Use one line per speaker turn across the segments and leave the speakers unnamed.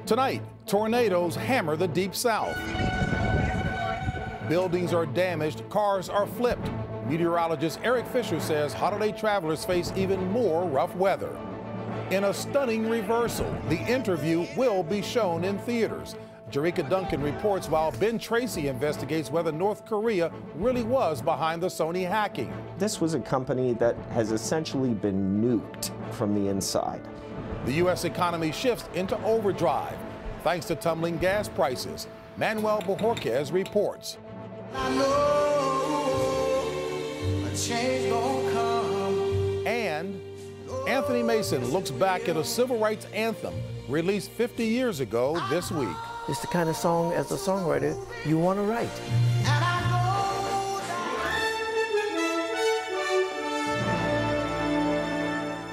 Tonight, tornadoes hammer the deep south. Buildings are damaged, cars are flipped. Meteorologist Eric Fisher says holiday travelers face even more rough weather. In a stunning reversal, The Interview will be shown in theaters. Jerika Duncan reports while Ben Tracy investigates whether North Korea really was behind the Sony hacking.
This was a company that has essentially been nuked from the inside.
The U.S. economy shifts into overdrive thanks to tumbling gas prices. Manuel Bojorquez reports.
I know a change gonna come.
And Anthony Mason looks back at a civil rights anthem released 50 years ago this week.
It's the kind of song, as a songwriter, you want to write.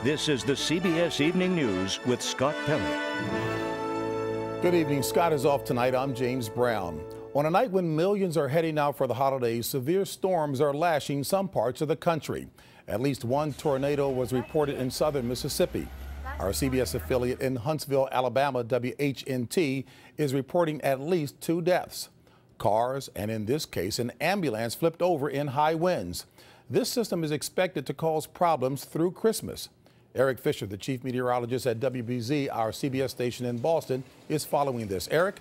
This is the CBS Evening News with Scott Pelley.
Good evening. Scott is off tonight. I'm James Brown. On a night when millions are heading out for the holidays, severe storms are lashing some parts of the country. At least one tornado was reported in southern Mississippi. Our CBS affiliate in Huntsville, Alabama, WHNT, is reporting at least 2 deaths. Cars, and in this case, an ambulance flipped over in high winds. This system is expected to cause problems through Christmas. Eric Fisher, the chief meteorologist at WBZ, our CBS station in Boston, is following this. Eric?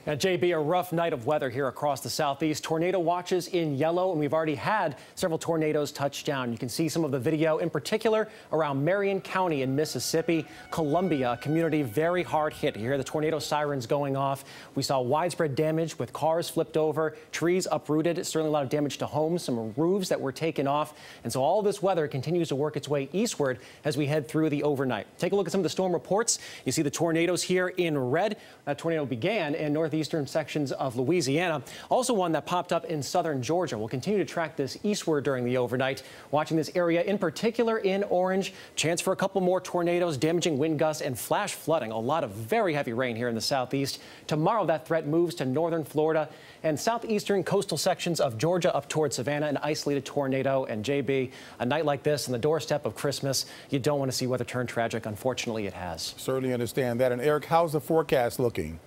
Now, JB, a rough night of weather here across the southeast. Tornado watches in yellow, and we've already had several tornadoes touch down. You can see some of the video, in particular around Marion County in Mississippi. Columbia, a community very hard hit. You hear the tornado sirens going off. We saw widespread damage with cars flipped over, trees uprooted, certainly a lot of damage to homes, some roofs that were taken off. And so all this weather continues to work its way eastward as we head through the overnight. Take a look at some of the storm reports. You see the tornadoes here in red. That tornado began in northeastern sections of Louisiana. Also one that popped up in southern Georgia. We'll continue to track this eastward during the overnight. Watching this area in particular in orange. Chance for a couple more tornadoes, damaging wind gusts and flash flooding. A lot of very heavy rain here in the southeast. Tomorrow that threat moves to northern Florida and southeastern coastal sections of Georgia up toward Savannah, an isolated tornado. And JB, a night like this on the doorstep of Christmas, you don't want to see weather turn tragic. Unfortunately, it has.
Certainly understand that. And Eric, how's the forecast looking?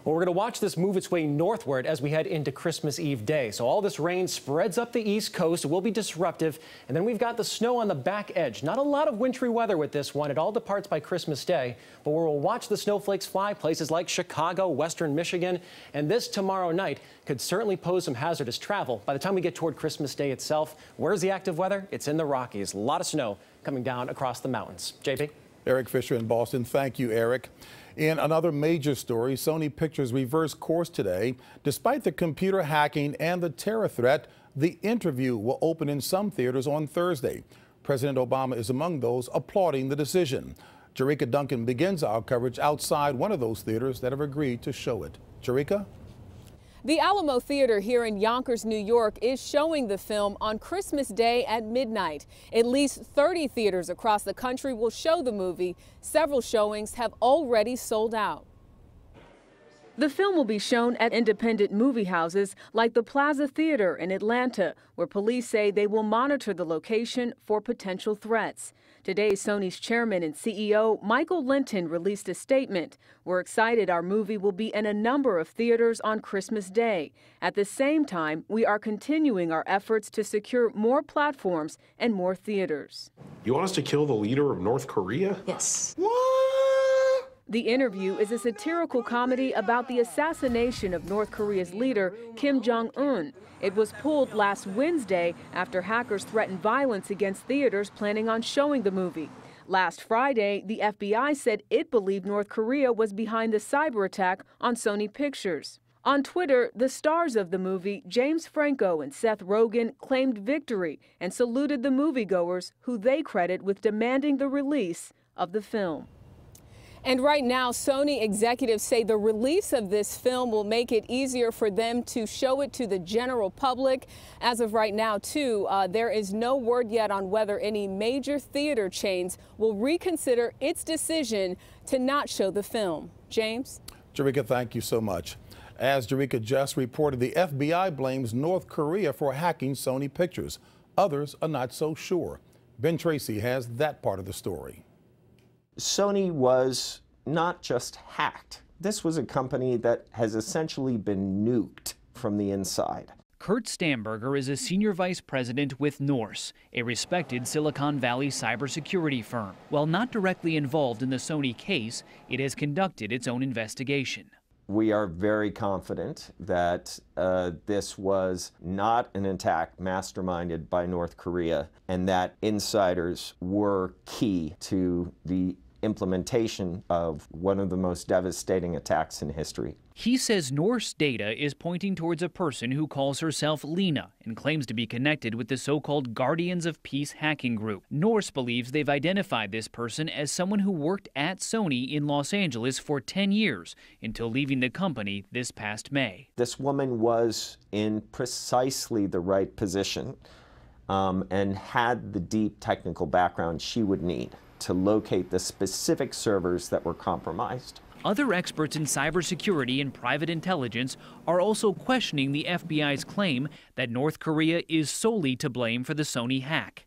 Well, we're going to watch this move its way northward as we head into Christmas Eve day. So all this rain spreads up the east coast. It will be disruptive. And then we've got the snow on the back edge. Not a lot of wintry weather with this one. It all departs by Christmas Day. But we'll watch the snowflakes fly places like Chicago, western Michigan. And this tomorrow night could certainly pose some hazardous travel. By the time we get toward Christmas Day itself, where's the active weather? It's in the Rockies. A lot of snow coming down across the mountains. JB?
Eric Fisher in Boston. Thank you, Eric. In another major story, Sony Pictures reversed course today. Despite the computer hacking and the terror threat, The Interview will open in some theaters on Thursday. President Obama is among those applauding the decision. Jerika Duncan begins our coverage outside one of those theaters that have agreed to show it. Jerika?
The Alamo Theater here in Yonkers, New York is showing the film on Christmas Day at midnight. At least 30 theaters across the country will show the movie. Several showings have already sold out. The film will be shown at independent movie houses like the Plaza Theater in Atlanta, where police say they will monitor the location for potential threats. Today, Sony's chairman and CEO Michael Linton released a statement. We're excited our movie will be in a number of theaters on Christmas Day. At the same time, we are continuing our efforts to secure more platforms and more theaters.
You want us to kill the leader of North Korea?
Yes.
What?
The Interview is a satirical comedy about the assassination of North Korea's leader, Kim Jong-un. It was pulled last Wednesday after hackers threatened violence against theaters planning on showing the movie. Last Friday, the FBI said it believed North Korea was behind the cyber attack on Sony Pictures. On Twitter, the stars of the movie, James Franco and Seth Rogen, claimed victory and saluted the moviegoers, who they credit with demanding the release of the film. And right now, Sony executives say the release of this film will make it easier for them to show it to the general public. As of right now, too, there is no word yet on whether any major theater chains will reconsider its decision to not show the film. James?
Jerika, thank you so much. As Jerika just reported, the FBI blames North Korea for hacking Sony Pictures. Others are not so sure. Ben Tracy has that part of the story.
Sony was not just hacked. This was a company that has essentially been nuked from the inside.
Kurt Stamberger is a senior vice president with Norse, a respected Silicon Valley cybersecurity firm. While not directly involved in the Sony case, it has conducted its own investigation.
We are very confident that this was not an attack masterminded by North Korea, and that insiders were key to the implementation of one of the most devastating attacks in history.
He says Norse data is pointing towards a person who calls herself Lena and claims to be connected with the so-called Guardians of Peace hacking group. Norse believes they've identified this person as someone who worked at Sony in Los Angeles for 10 years until leaving the company this past May.
This woman was in precisely the right position and had the deep technical background she would need to locate the specific servers that were compromised.
Other experts in cybersecurity and private intelligence are also questioning the FBI's claim that North Korea is solely to blame for the Sony hack.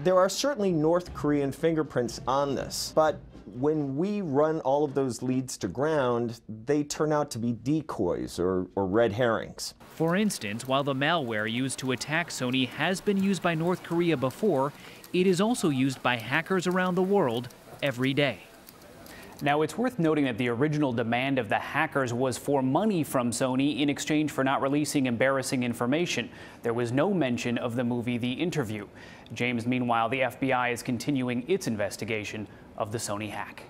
There are certainly North Korean fingerprints on this, but when we run all of those leads to ground, they turn out to be decoys or red herrings.
For instance, while the malware used to attack Sony has been used by North Korea before, it is also used by hackers around the world every day. Now, it's worth noting that the original demand of the hackers was for money from Sony in exchange for not releasing embarrassing information. There was no mention of the movie The Interview. James, meanwhile, the FBI is continuing its investigation of the Sony hack.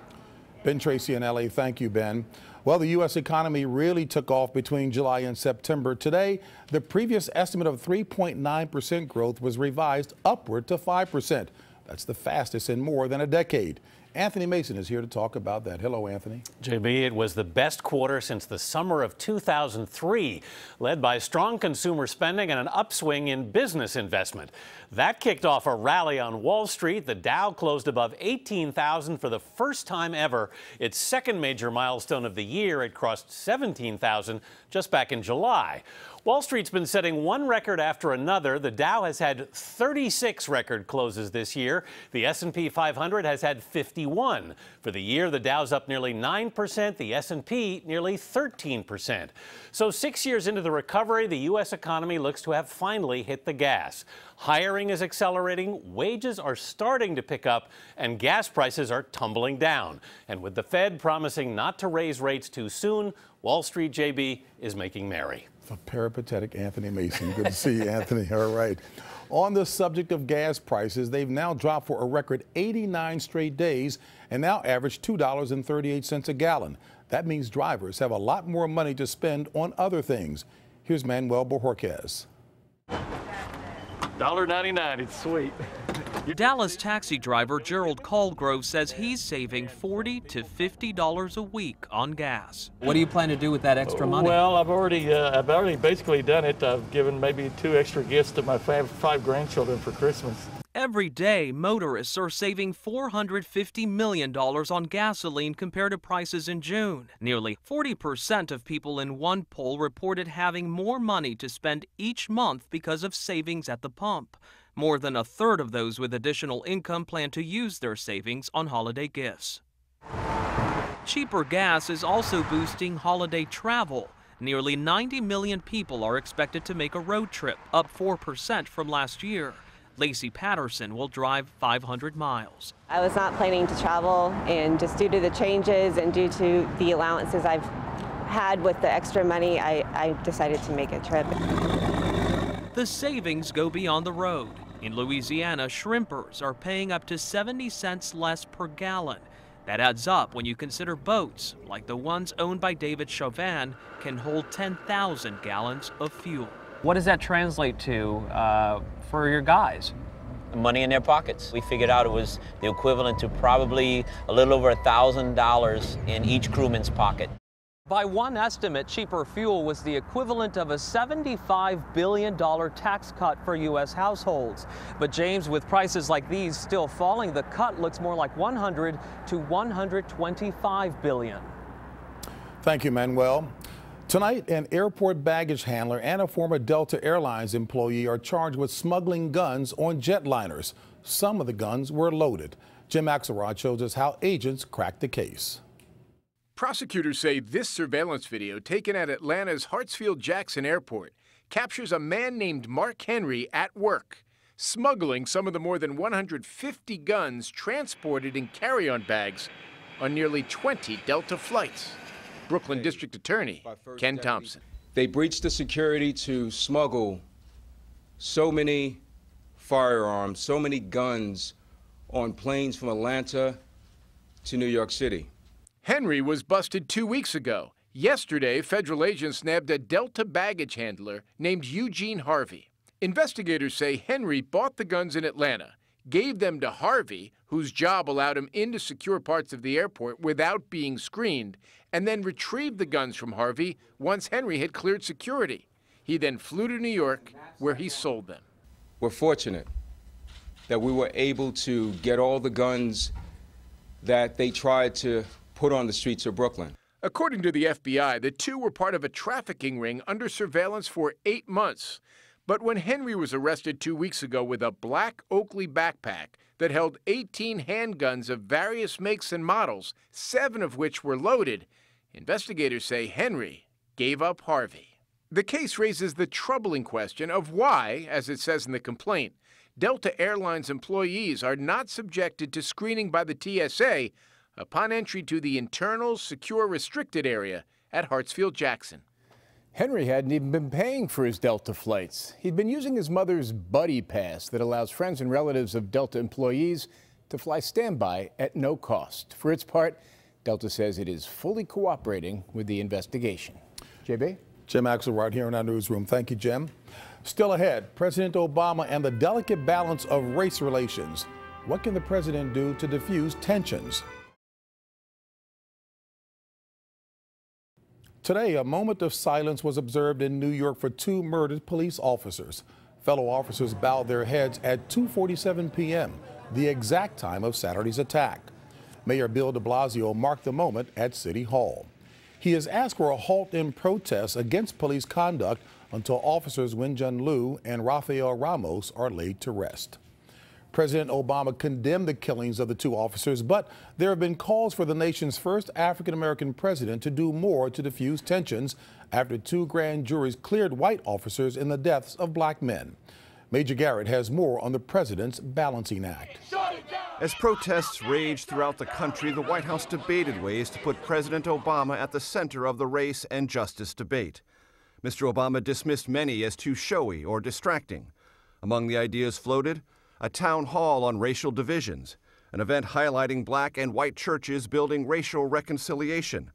Ben Tracy in LA, thank you, Ben. Well, the U.S. economy really took off between July and September. Today, the previous estimate of 3.9% growth was revised upward to 5%. That's the fastest in more than a decade. Anthony Mason is here to talk about that. Hello, Anthony.
JB, it was the best quarter since the summer of 2003, led by strong consumer spending and an upswing in business investment. That kicked off a rally on Wall Street. The Dow closed above 18,000 for the first time ever. Its second major milestone of the year, it crossed 17,000 just back in July. Wall Street's been setting one record after another. The Dow has had 36 record closes this year. The S&P 500 has had 51. For the year, the Dow's up nearly 9%, the S&P nearly 13%. So 6 years into the recovery, the U.S. economy looks to have finally hit the gas. Hiring is accelerating, wages are starting to pick up, and gas prices are tumbling down. And with the Fed promising not to raise rates too soon, Wall Street, JB, is making merry.
The peripatetic Anthony Mason. Good to see you, Anthony. All right. On the subject of gas prices, they've now dropped for a record 89 straight days and now average $2.38 a gallon. That means drivers have a lot more money to spend on other things. Here's Manuel Bojorquez.
$1.99, it's sweet. Dallas taxi driver Gerald Colgrove says he's saving $40 to $50 a week on gas.
What do you plan to do with that extra money?
Well, I've already basically done it. I've given maybe 2 extra gifts to my 5 grandchildren for Christmas. Every day, motorists are saving $450 million on gasoline compared to prices in June. Nearly 40% of people in one poll reported having more money to spend each month because of savings at the pump. More than a third of those with additional income plan to use their savings on holiday gifts. Cheaper gas is also boosting holiday travel. Nearly 90 million people are expected to make a road trip, up 4% from last year. Lacey Patterson will drive 500 miles.
I was not planning to travel, and just due to the changes and due to the allowances I've had with the extra money, I decided to make a trip.
The savings go beyond the road. In Louisiana, shrimpers are paying up to 70 cents less per gallon. That adds up when you consider boats, like the ones owned by David Chauvin, can hold 10,000 gallons of fuel.
What does that translate to for your guys?
Money in their pockets. We figured out it was the equivalent to probably a little over $1,000 in each crewman's pocket.
By one estimate, cheaper fuel was the equivalent of a $75 billion tax cut for U.S. households. But James, with prices like these still falling, the cut looks more like $100 to $125 billion.
Thank you, Manuel. Tonight, an airport baggage handler and a former Delta Airlines employee are charged with smuggling guns on jetliners. Some of the guns were loaded. Jim Axelrod shows us how agents cracked the case.
Prosecutors say this surveillance video taken at Atlanta's Hartsfield-Jackson Airport captures a man named Mark Henry at work, smuggling some of the more than 150 guns transported in carry-on bags on nearly 20 Delta flights. Brooklyn District Attorney Ken Thompson.
They breached the security to smuggle so many firearms, so many guns on planes from Atlanta to New York City.
Henry was busted 2 weeks ago. Yesterday, federal agents nabbed a Delta baggage handler named Eugene Harvey. Investigators say Henry bought the guns in Atlanta, gave them to Harvey, whose job allowed him into secure parts of the airport without being screened, and then retrieved the guns from Harvey once Henry had cleared security. He then flew to New York, where he sold them.
We're fortunate that we were able to get all the guns that they tried to put on the streets of Brooklyn.
According to the FBI, the two were part of a trafficking ring under surveillance for 8 months. But when Henry was arrested 2 weeks ago with a black Oakley backpack that held 18 handguns of various makes and models, 7 of which were loaded, investigators say Henry gave up Harvey. The case raises the troubling question of why, as it says in the complaint, Delta Airlines employees are not subjected to screening by the TSA upon entry to the internal, secure, restricted area at Hartsfield-Jackson.
Henry hadn't even been paying for his Delta flights. He'd been using his mother's buddy pass that allows friends and relatives of Delta employees to fly standby at no cost. For its part, Delta says it is fully cooperating with the investigation. JB?
Jim Axelrod here in our newsroom. Thank you, Jim. Still ahead, President Obama and the delicate balance of race relations. What can the president do to diffuse tensions? Today, a moment of silence was observed in New York for 2 murdered police officers. Fellow officers bowed their heads at 2:47 p.m., the exact time of Saturday's attack. Mayor Bill de Blasio marked the moment at City Hall. He has asked for a halt in protests against police conduct until officers Wenjun Liu and Rafael Ramos are laid to rest. President Obama condemned the killings of the 2 officers, but there have been calls for the nation's first African-American president to do more to diffuse tensions after 2 grand juries cleared white officers in the deaths of black men. Major Garrett has more on the president's balancing act.
As protests raged throughout the country, the White House debated ways to put President Obama at the center of the race and justice debate. Mr. Obama dismissed many as too showy or distracting. Among the ideas floated, a town hall on racial divisions, an event highlighting black and white churches building racial reconciliation,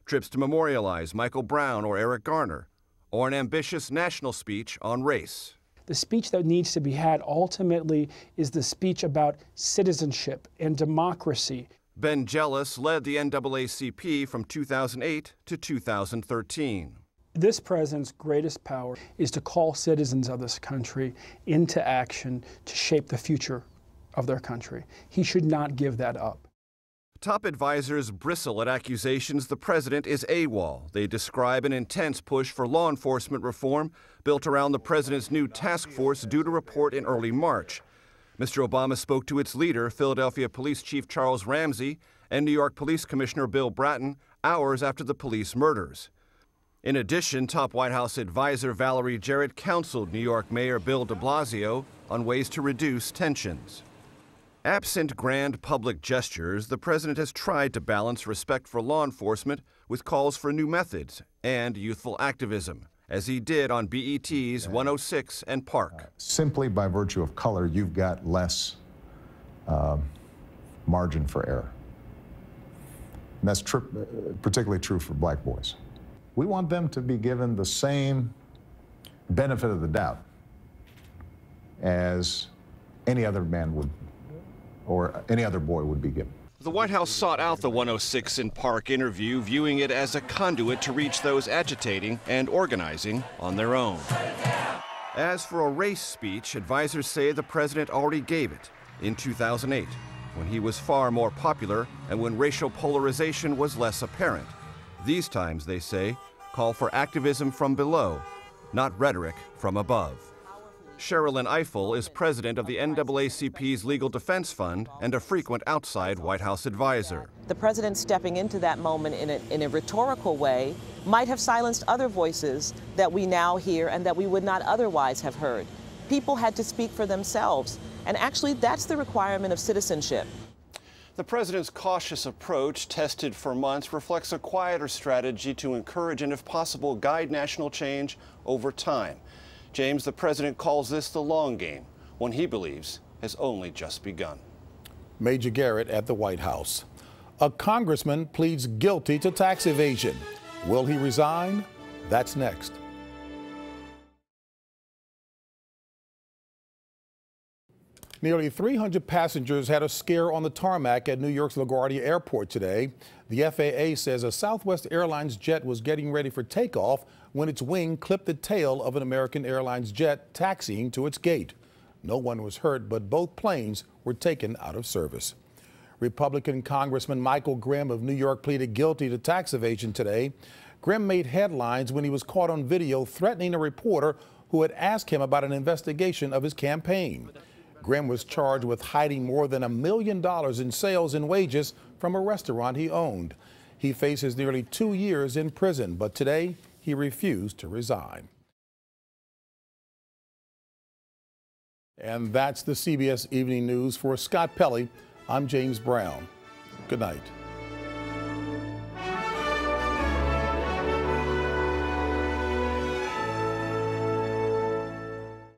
trips to memorialize Michael Brown or Eric Garner, or an ambitious national speech on race.
The speech that needs to be had ultimately is the speech about citizenship and democracy.
Ben Jealous led the NAACP from 2008 to 2013.
This president's greatest power is to call citizens of this country into action to shape the future of their country. He should not give that up.
Top advisors bristle at accusations the president is AWOL. They describe an intense push for law enforcement reform built around the president's new task force due to report in early March. Mr. Obama spoke to its leader, Philadelphia Police Chief Charles Ramsey, and New York Police Commissioner Bill Bratton, hours after the police murders. In addition, top White House advisor Valerie Jarrett counseled New York Mayor Bill de Blasio on ways to reduce tensions. Absent grand public gestures, the president has tried to balance respect for law enforcement with calls for new methods and youthful activism, as he did on BET's 106 and Park.
Simply by virtue of color, you've got less margin for error. And that's particularly true for black boys. We want them to be given the same benefit of the doubt as any other man would, or any other boy would be given.
The White House sought out the 106 in Park interview, viewing it as a conduit to reach those agitating and organizing on their own. As for a race speech, advisors say the president already gave it in 2008, when he was far more popular and when racial polarization was less apparent. These times, they say, call for activism from below, not rhetoric from above. Sherilyn Eiffel is president of the NAACP's Legal Defense Fund and a frequent outside White House advisor.
The president stepping into that moment in a rhetorical way might have silenced other voices that we now hear and that we would not otherwise have heard. People had to speak for themselves, and actually that's the requirement of citizenship.
The president's cautious approach, tested for months, reflects a quieter strategy to encourage and, if possible, guide national change over time. James, the president calls this the long game, one he believes has only just begun.
Major Garrett at the White House. A congressman pleads guilty to tax evasion. Will he resign? That's next. Nearly 300 passengers had a scare on the tarmac at New York's LaGuardia Airport today. The FAA says a Southwest Airlines jet was getting ready for takeoff when its wing clipped the tail of an American Airlines jet taxiing to its gate. No one was hurt, but both planes were taken out of service. Republican Congressman Michael Grimm of New York pleaded guilty to tax evasion today. Grimm made headlines when he was caught on video threatening a reporter who had asked him about an investigation of his campaign. Grimm was charged with hiding more than $1 million in sales and wages from a restaurant he owned. He faces nearly 2 years in prison, but today he refused to resign. And that's the CBS Evening News. For Scott Pelley, I'm James Brown. Good night.